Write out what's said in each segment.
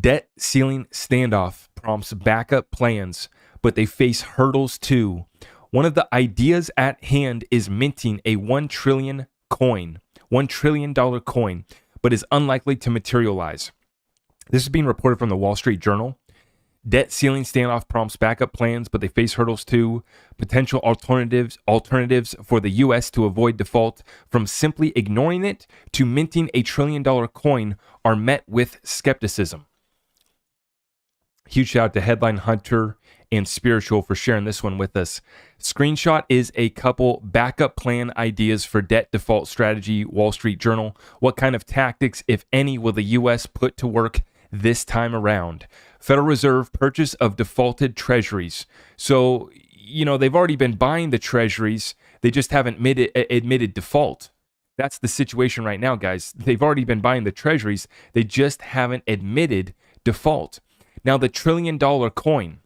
Debt ceiling standoff prompts backup plans, but they face hurdles too. One of the ideas at hand is minting a $1 trillion coin, $1 trillion coin, but is unlikely to materialize. This is being reported from the Wall Street Journal. Debt ceiling standoff prompts backup plans, but they face hurdles too. Potential alternatives for the U.S. to avoid default, from simply ignoring it to minting a $1 trillion coin, are met with skepticism. Huge shout out to Headline Hunter and Spiritual for sharing this one with us. Screenshot is a couple backup plan ideas for debt default strategy, Wall Street Journal. What kind of tactics, if any, will the U.S. put to work this time around? Federal Reserve purchase of defaulted treasuries. So, they've already been buying the treasuries. They just haven't admitted default. That's the situation right now, guys. They've already been buying the treasuries. They just haven't admitted default. Now, the $1 trillion coin.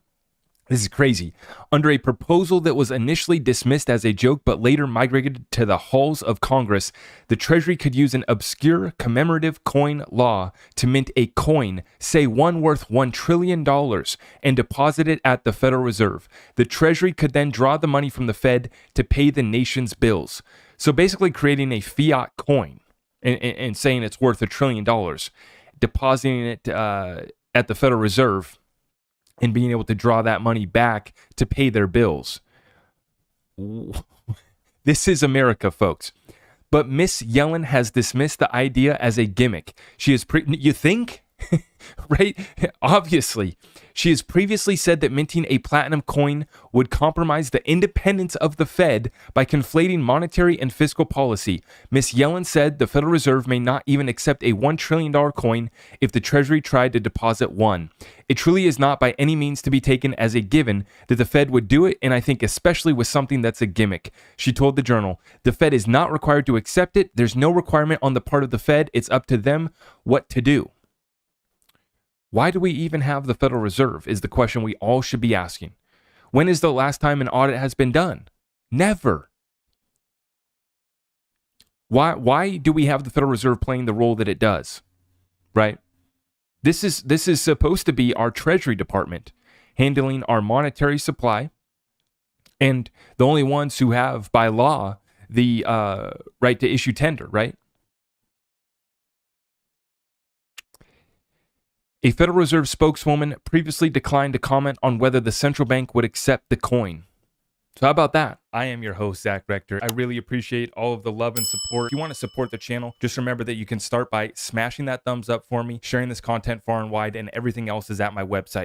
This is crazy. Under a proposal that was initially dismissed as a joke but later migrated to the halls of Congress, the Treasury could use an obscure commemorative coin law to mint a coin, say one worth $1 trillion, and deposit it at the Federal Reserve. The Treasury could then draw the money from the Fed to pay the nation's bills. So basically creating a fiat coin and saying it's worth $1 trillion, depositing it at the Federal Reserve, and being able to draw that money back to pay their bills. This is America, folks. But Miss Yellen has dismissed the idea as a gimmick. She has you think? Right? Obviously. She has previously said that minting a platinum coin would compromise the independence of the Fed by conflating monetary and fiscal policy. Ms. Yellen said the Federal Reserve may not even accept a $1 trillion coin if the Treasury tried to deposit one. It truly is not by any means to be taken as a given that the Fed would do it, and I think especially with something that's a gimmick. She told the Journal, the Fed is not required to accept it. There's no requirement on the part of the Fed. It's up to them what to do. Why do we even have the Federal Reserve is the question we all should be asking. When is the last time an audit has been done? Never. Why do we have the Federal Reserve playing the role that it does? Right? This is supposed to be our Treasury Department handling our monetary supply, and the only ones who have by law the right to issue tender, right? A Federal Reserve spokeswoman previously declined to comment on whether the central bank would accept the coin. So how about that? I am your host, Zach Rector. I really appreciate all of the love and support. If you want to support the channel, just remember that you can start by smashing that thumbs up for me, sharing this content far and wide, and everything else is at my website.